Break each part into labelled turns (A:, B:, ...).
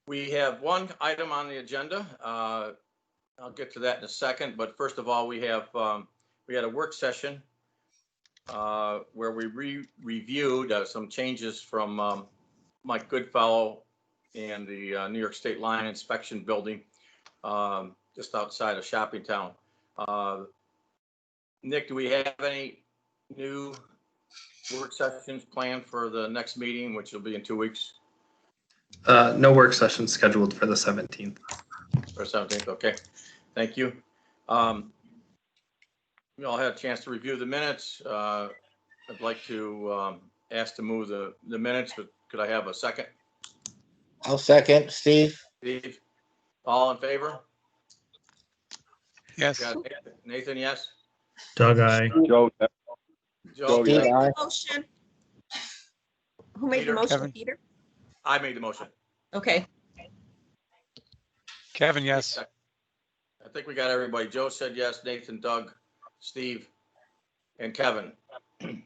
A: We have one item on the agenda. I'll get to that in a second, but first of all, we had a work session where we reviewed some changes from Mike Goodfellow and the New York State Line Inspection Building just outside of Shoppingtown. Nick, do we have any new work sessions planned for the next meeting, which will be in 2 weeks?
B: No work session scheduled for the 17th.
A: For 17th, okay. Thank you. We all had a chance to review the minutes. I'd like to ask to move the minutes, but could I have a second?
C: I'll second. Steve?
A: Steve, all in favor?
D: Yes.
A: Nathan, yes?
E: Doug, aye.
F: Joe,
A: Joe,
C: Steve,
A: yes.
C: aye.
G: Motion. Who made
A: Peter.
G: the motion,
D: Kevin.
G: Peter?
A: I made the motion.
G: Okay,
D: Kevin, yes.
A: I think we got everybody. Joe said yes, Nathan, Doug, Steve, and Kevin. We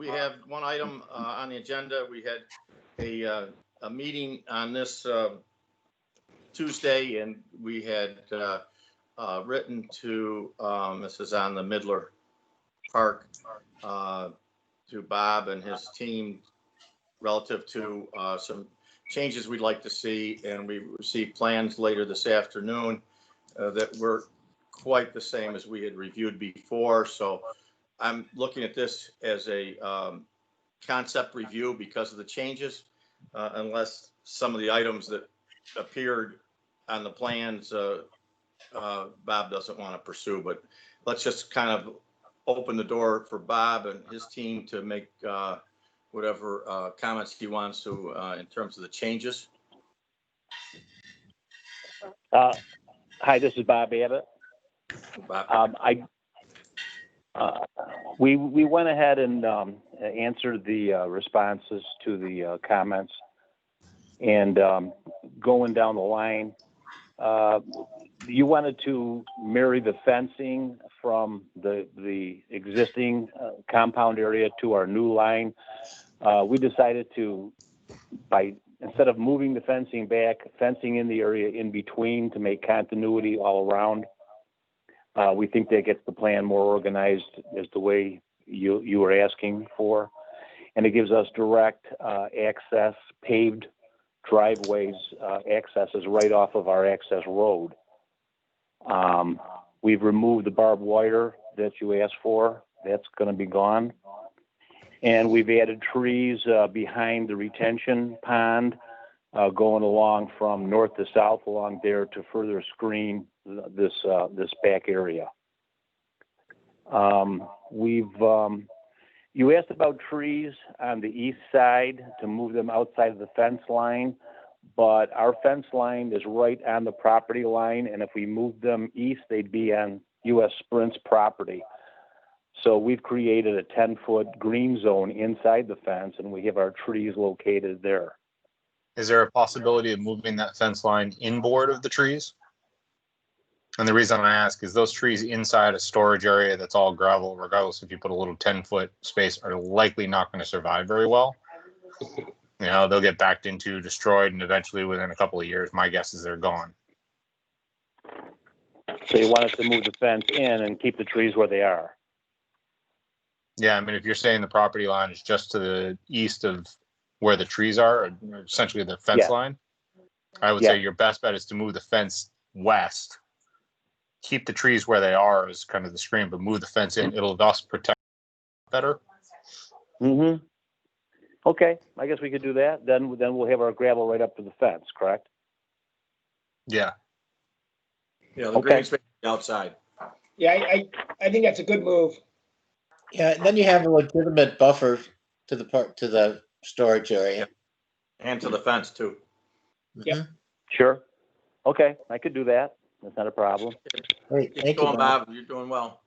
A: have one item on the agenda. We had a meeting on this Tuesday, and we had written to, this is on the Midler Park, to Bob and his team relative to some changes we'd like to see, and we received plans later this afternoon that were quite the same as we had reviewed before. So I'm looking at this as a concept review because of the changes, unless some of the items that appeared on the plans Bob doesn't want to pursue. But let's just kind of open the door for Bob and his team to make whatever comments he wants to in terms of the changes.
F: hi, this is Bob Abbott.
A: Bob.
F: We went ahead and answered the responses to the comments, and going down the line, you wanted to marry the fencing from the existing compound area to our new line. We decided to, instead of moving the fencing back, fencing in the area in between to make continuity all around. We think that gets the plan more organized as the way you were asking for. And it gives us direct access, paved driveways, accesses right off of our access road. We've removed the barbed wire that you asked for. That's going to be gone. And we've added trees behind the retention pond, going along from north to south along there to further screen this back area. You asked about trees on the east side to move them outside of the fence line, but our fence line is right on the property line, and if we moved them east, they'd be on U.S. Sprint's property. So we've created a 10-foot green zone inside the fence, and we have our trees located there.
H: Is there a possibility of moving that fence line inboard of the trees? And the reason I ask is those trees inside a storage area that's all gravel, regardless if you put a little 10-foot space, are likely not going to survive very well. You know, they'll get backed into, destroyed, and eventually within a couple of years, my guess is they're gone.
F: So you want us to move the fence in and keep the trees where they are?
H: Yeah, I mean, if you're saying the property line is just to the east of where the trees are, or essentially the fence line, I would say your best bet is to move the fence west. Keep the trees where they are as kind of the screen, but move the fence in. It'll thus protect better.
F: Mm-hmm. Okay, I guess we could do that. Then we'll have our gravel right up to the fence, correct?
H: Yeah.
A: Yeah, the green space outside.
I: Yeah, I think that's a good move.
C: Yeah, and then you have a legitimate buffer to the storage area.
A: And to the fence too.
I: Yep.
C: Mhm.
F: Sure. Okay, I could do that. That's not a problem.
C: Great,
A: Keep
C: thank you,
A: going,
C: Bob.
A: Bob. You're doing well.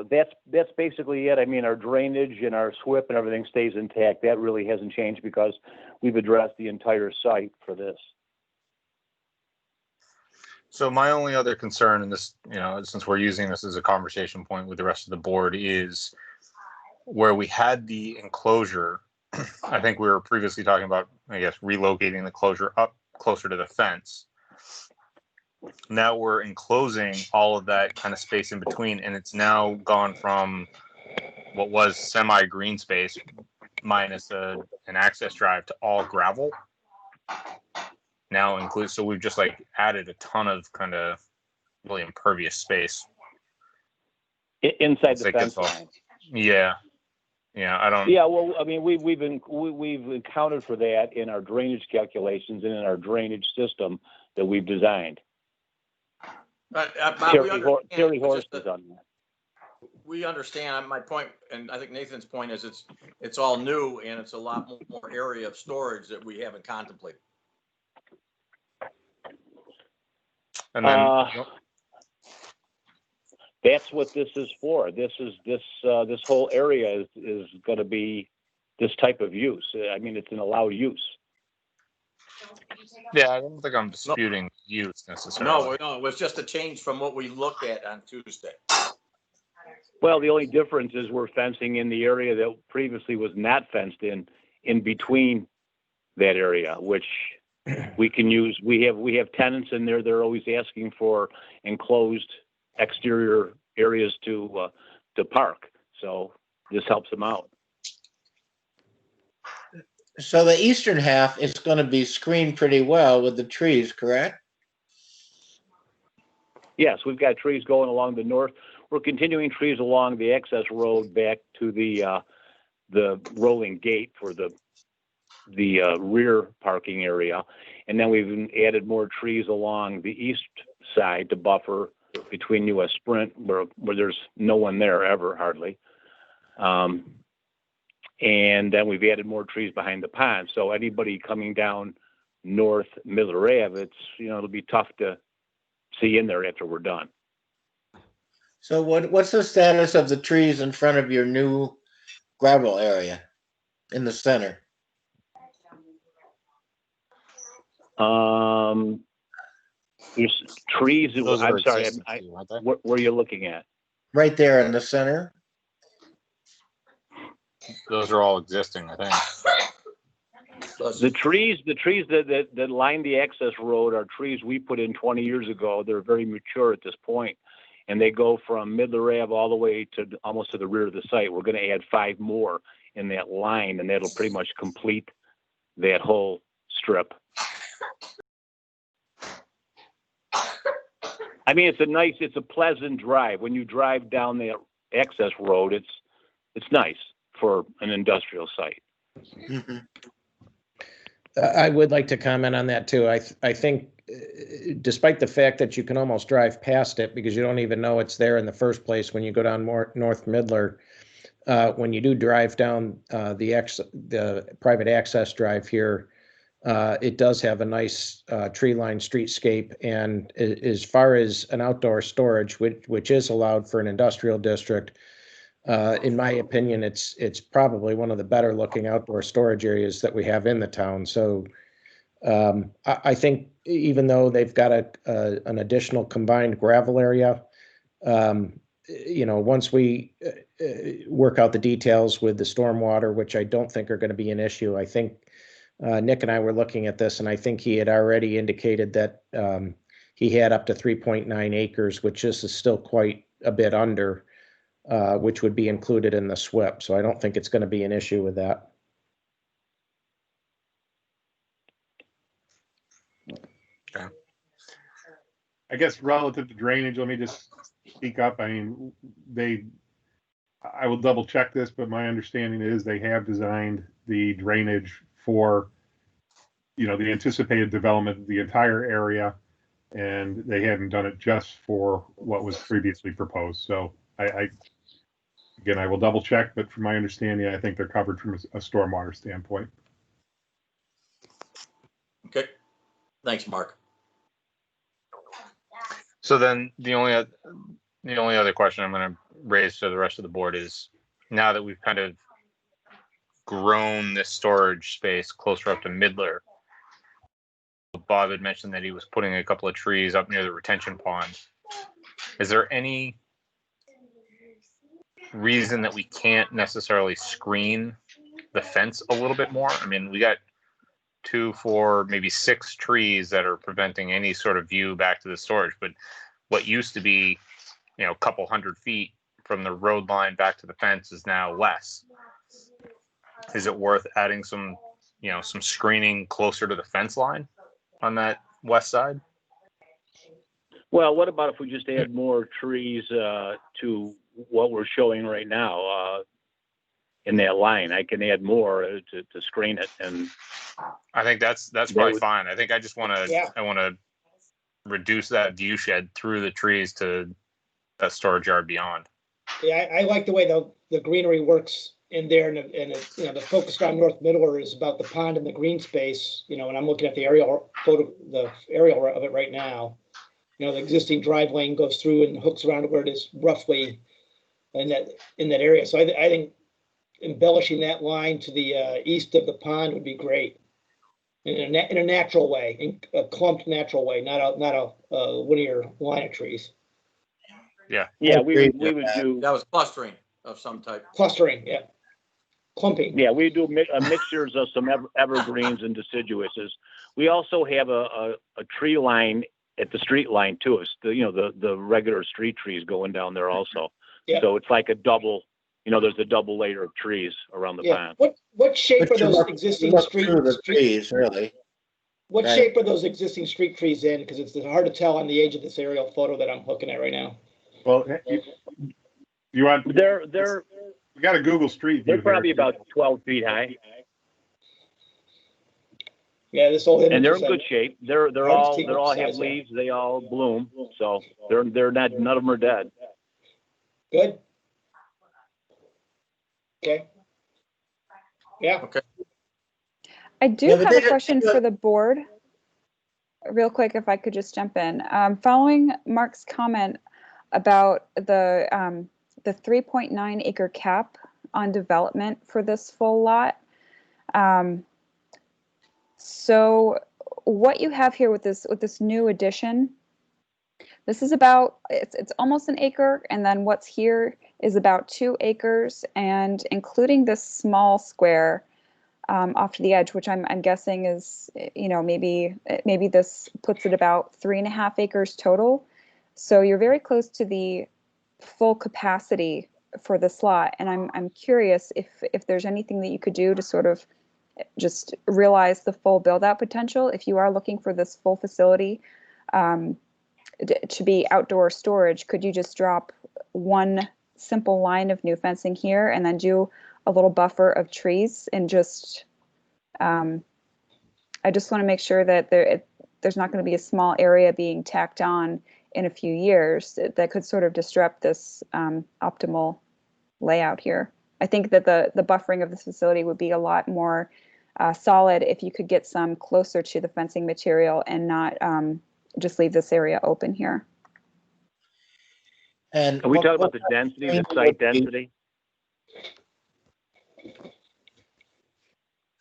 F: That's basically it. I mean, our drainage and our SWIP and everything stays intact. That really hasn't changed because we've addressed the entire site for this.
H: So my only other concern in this, you know, since we're using this as a conversation point with the rest of the board, is where we had the enclosure I think we were previously talking about, I guess, relocating the closure up closer to the fence. Now we're enclosing all of that kind of space in between, and it's now gone from what was semi-green space minus an access drive to all gravel. Now includes, so we've just like added a ton of kind of really impervious space
F: Inside the
H: Like
F: fence
H: it's all-
F: line.
H: Yeah, yeah. I don't.
F: Yeah, well, I mean, we've accounted for that in our drainage calculations and in our drainage system that we've designed.
A: Bob, we
F: Terry
A: understand,
F: Horst
A: just
F: has done that.
A: we understand, my point, and I think Nathan's point is it's all new and it's a lot more area of storage that we haven't contemplated.
H: And then
F: That's what this is for. This whole area is going to be this type of use. I mean, it's an allowed use.
H: yeah, I don't think I'm disputing use necessarily.
A: No, it was just a change from what we looked at on Tuesday.
F: Well, the only difference is we're fencing in the area that previously was not fenced in between that area, which we can use. We have tenants in there. They're always asking for enclosed exterior areas to park. So this helps them out.
C: So the eastern half is going to be screened pretty well with the trees, correct?
F: Yes, we've got trees going along the north. We're continuing trees along the access road back to the rolling gate for the rear parking area, and then we've added more trees along the east side to buffer between US Sprint, where there's no one there ever hardly, and then we've added more trees behind the pond. So anybody coming down North Miller Ave, it'll be tough to see in there after we're done.
C: So what's the status of the trees in front of your new gravel area in the center?
F: There's trees.
H: Those
F: I'm
H: are
F: sorry.
H: existing too, aren't they?
F: Where are you looking at?
C: Right there in the center?
H: Those are all existing, I think.
F: The trees that line the access road are trees we put in 20 years ago. They're very mature at this point, and they go from Midler Ave all the way to almost to the rear of the site. We're going to add 5 more in that line, and that'll pretty much complete that whole strip. I mean, it's a pleasant drive. When you drive down the access road, it's nice for an industrial site.
C: Mm-hmm.
D: I would like to comment on that too. I think, despite the fact that you can almost drive past it because you don't even know it's there in the first place when you go down North Midler, when you do drive down the private access drive here, it does have a nice tree-lined streetscape. And as far as an outdoor storage, which is allowed for an industrial district, in my opinion, it's probably one of the better looking outdoor storage areas that we have in the town. So I think even though they've got an additional combined gravel area, once we work out the details with the stormwater, which I don't think are going to be an issue, I think Nick and I were looking at this, and I think he had already indicated that he had up to 3.9 acres, which is still quite a bit under. Which would be included in the SWIP. So I don't think it's going to be an issue with that.
H: Okay.
E: I guess relative to drainage, let me just speak up. I mean, I will double check this, but my understanding is they have designed the drainage for, the anticipated development of the entire area, and they hadn't done it just for what was previously proposed. So Again, I will double check, but from my understanding, I think they're covered from a stormwater standpoint.
A: Okay, thanks, Mark.
H: So then the only other question I'm going to raise to the rest of the board is, now that we've kind of grown this storage space closer up to Midler, Bob had mentioned that he was putting a couple of trees up near the retention pond. Is there any reason that we can't necessarily screen the fence a little bit more? I mean, we got 2, 4, maybe 6 trees that are preventing any sort of view back to the storage, but what used to be, a couple 100 feet from the road line back to the fence is now less. Is it worth adding some screening closer to the fence line on that west side?
F: Well, what about if we just add more trees to what we're showing right now in that line? I can add more to screen it, and
H: I think that's probably
F: would-
H: fine. I think I just want to
I: Yeah.
H: I want to reduce that view shed through the trees to that storage yard beyond.
I: Yeah, I like the way the greenery works in there, and the focus on North Middler is about the pond and the green space, and I'm looking at the aerial of it right now. The existing drive lane goes through and hooks around to where it is roughly in that area. So I think embellishing that line to the east of the pond would be great in a natural way, in a clumped natural way, not a linear line of trees.
F: yeah,
C: I
F: we
C: agree
F: would
C: with that.
F: do.
A: That was clustering of some type.
I: Clustering, yeah. Clumping.
F: Yeah, we do mixtures of some evergreens and deciduouses. We also have a tree line at the street line too. It's the regular street trees going down there also.
I: Yeah.
F: So it's like a double. There's a double layer of trees around the
I: Yeah.
F: pond.
I: What shape
C: But
I: are
C: you
I: those
C: look-
I: existing
C: you look
I: street?
C: through the trees, really.
I: What
C: Right.
I: shape are those existing street trees in? Because it's hard to tell on the edge of this aerial photo that I'm looking at right now.
E: Well, you want,
F: They're
E: we got a Google Street View
F: they're probably
E: here.
F: about 12 feet high,
I: Yeah, this whole image
F: and they're
I: is
F: in good shape. They're
I: Hard to
F: all
I: see
F: they're
I: what
F: all
I: size
F: have
I: they are.
F: leaves. They all bloom. So they're not, none of them are dead.
I: good. Okay. Yeah.
G: I do
C: Yeah, but
G: have a
C: they-
G: question for the board. Real quick, if I could just jump in. Following Mark's comment about the 3.9 acre cap on development for this full lot. So what you have here with this new addition, this is about, it's almost an acre, and then what's here is about 2 acres, and including this small square off to the edge, which I'm guessing is, maybe this puts it about 3.5 acres total. So you're very close to the full capacity for this lot, and I'm curious if there's anything that you could do to sort of just realize the full build out potential. If you are looking for this full facility to be outdoor storage, could you just drop one simple line of new fencing here and then do a little buffer of trees and just, I just want to make sure that there's not going to be a small area being tacked on in a few years that could sort of disrupt this optimal layout here. I think that the buffering of this facility would be a lot more solid if you could get some closer to the fencing material and not just leave this area open here.
C: And
F: Are we
C: what-
F: talking
C: what
F: about the density, the
C: kind
F: site
C: would be-
F: density?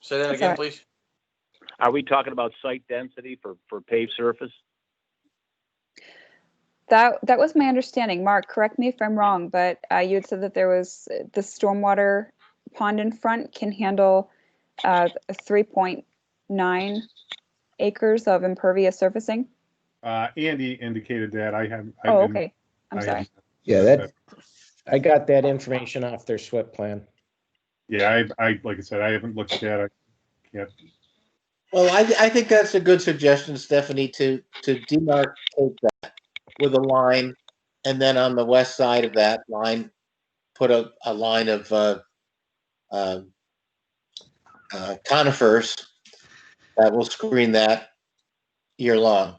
A: Say that
G: That's
A: again,
G: all right.
A: please.
F: Are we talking about site density for paved surface?
G: That was my understanding. Mark, correct me if I'm wrong, but you had said that there was the stormwater pond in front can handle 3.9 acres of impervious surfacing.
E: Andy indicated that.
G: Oh, okay. I'm
E: I
G: sorry.
E: hadn't-
D: Yeah, I got that information off their SWIP plan.
E: Yeah, I like I said, I haven't looked at it. I can't.
C: Well, I think that's a good suggestion, Stephanie, to demarcate that with a line, and then on the west side of that line, put a line of conifers that will screen that year round.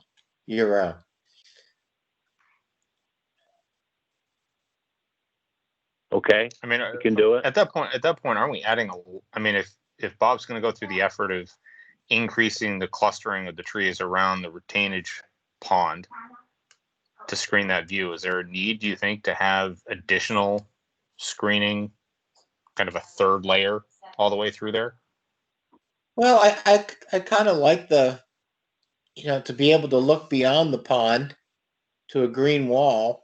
F: Okay,
H: I mean,
F: you can do it.
H: at that point, aren't we adding I mean, if Bob's going to go through the effort of increasing the clustering of the trees around the retainage pond to screen that view, is there a need, do you think, to have additional screening, kind of a third layer all the way through there?
C: Well, I kind of like to be able to look beyond the pond to a green wall.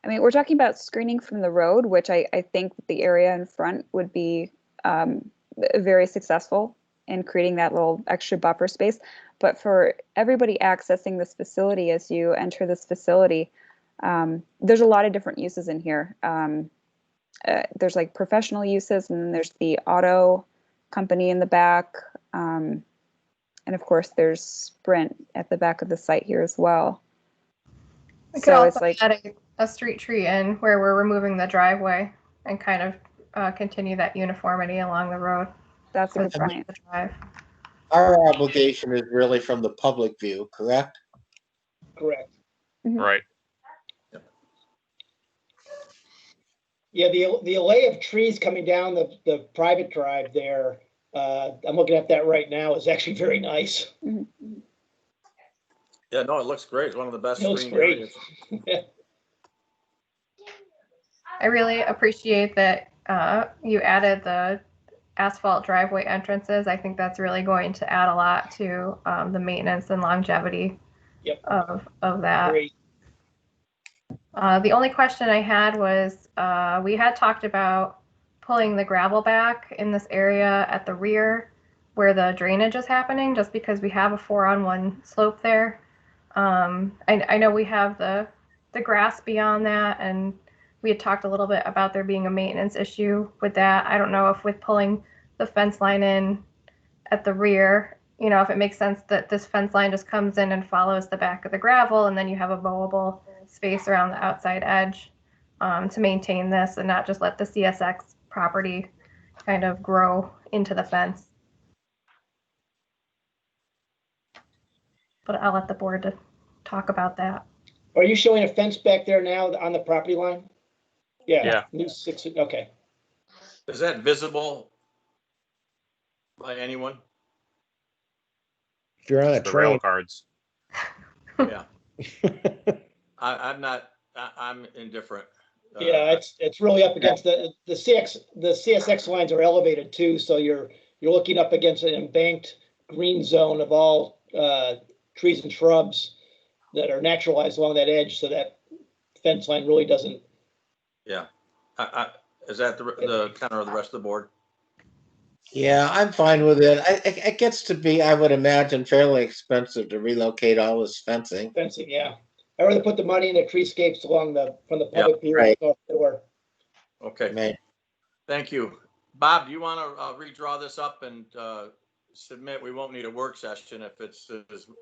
G: I mean, we're talking about screening from the road, which I think the area in front would be very successful in creating that little extra buffer space. But for everybody accessing this facility, as you enter this facility, there's a lot of different uses in here. There's like professional uses, and then there's the auto company in the back. And of course, there's Sprint at the back of the site here as well.
J: We could
G: So
J: also
G: it's like,
J: add a street tree in where we're removing the driveway and kind of continue that uniformity along the road.
G: that's a good
J: for
G: point.
J: the drive.
C: Our obligation is really from the public view, correct?
I: Correct.
H: Right.
I: Yeah, the array of trees coming down the private drive there, I'm looking at that right now, is actually very nice.
G: Mhm.
A: Yeah, no, it looks great. It's one of the best
I: It looks
A: screened
I: great.
A: areas.
J: I really appreciate that you added the asphalt driveway entrances. I think that's really going to add a lot to the maintenance and longevity
I: Yep.
J: of that.
I: Great.
J: The only question I had was we had talked about pulling the gravel back in this area at the rear where the drainage is happening, just because we have a 4-on-1 slope there. I know we have the grass beyond that, and we had talked a little bit about there being a maintenance issue with that. I don't know if with pulling the fence line in at the rear, you know, if it makes sense that this fence line just comes in and follows the back of the gravel, and then you have a mowable space around the outside edge to maintain this and not just let the CSX property kind of grow into the fence. But I'll let the board to talk about that.
I: Are you showing a fence back there now on the property line? Yeah.
H: Yeah.
I: New 6, okay.
A: Is that visible by anyone?
D: If you're on a
H: The rail
D: train,
H: cards.
A: Yeah, I'm indifferent.
I: Yeah, it's really up against the CSX lines are elevated too, so you're looking up against an embanked green zone of all trees and shrubs that are naturalized along that edge, so that fence line really doesn't.
A: Yeah, is that the tenor of the rest of the board?
C: Yeah, I'm fine with it. It gets to be, I would imagine, fairly expensive to relocate all this fencing.
I: Fencing, yeah. I'd rather put the money in the treescapes from the
A: Yeah,
I: public view.
C: right.
I: Door.
A: Okay,
C: Man,
A: thank you. Bob, do you want to redraw this up and submit? We won't need a work session if it's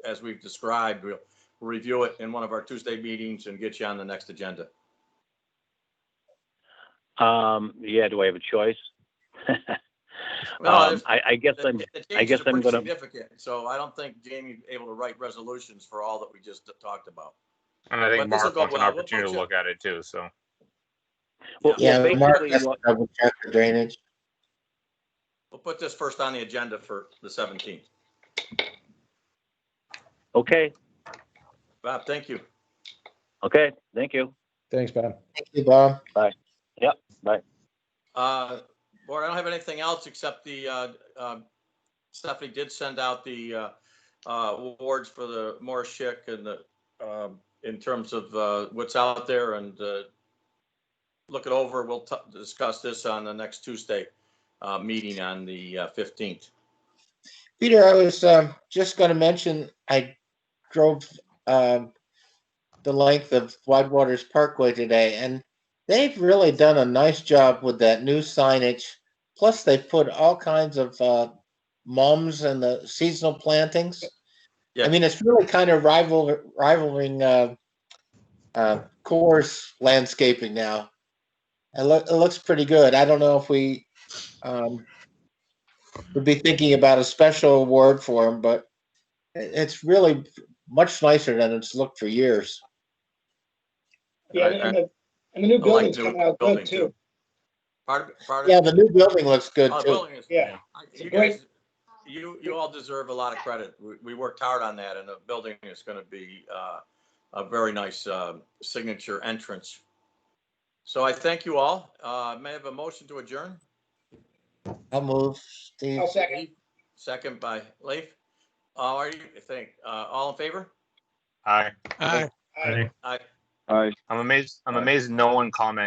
A: as we've described. We'll review it in one of our Tuesday meetings and get you on the next agenda.
F: Yeah, do I have a choice?
A: Well,
F: I guess
A: the
F: I'm
A: changes are pretty
F: gonna.
A: significant, so I don't think Jamie's able to write resolutions for all that we just talked about.
H: And I think
A: But this'll
H: Mark
A: go
H: wants an
A: well. We'll
H: opportunity
A: put
H: to
A: you-
H: look at it too, so.
F: Well,
C: yeah,
F: well,
C: Mark
F: basically,
C: has to double check the drainage.
A: We'll put this first on the agenda for the 17th.
F: okay,
A: Bob, thank you.
F: okay, thank you.
D: thanks, Bob.
C: Thank you, Bob.
F: Bye.
A: Board, I don't have anything else except the Stephanie did send out the awards for the Morris Schick and the in terms of what's out there, and look it over. We'll discuss this on the next Tuesday meeting on the 15th.
C: Peter, I was just going to mention I drove the length of Widewaters Parkway today, and they've really done a nice job with that new signage. Plus, they put all kinds of mums and the seasonal plantings.
A: Yeah.
C: I mean, it's really kind of rivaling Coors landscaping now. It looks pretty good. I don't know if we would be thinking about a special award for them, but it's really much nicer than it's looked for years.
I: Yeah, and the new building's
A: new
I: coming out
A: building,
I: good too.
C: Yeah, the new building looks good
A: Oh, the
C: too.
A: building is,
I: Yeah.
A: you
I: Great.
A: guys, you all deserve a lot of credit. We worked hard on that, and the building is going to be a very nice signature entrance. So I thank you all. May I have a motion to adjourn?
C: I'll move, Steve.
I: I'll second.
A: Second by Leif. All in favor?
H: Aye.
I: Aye.
A: Aye.
K: Aye.
H: I'm amazed no one commented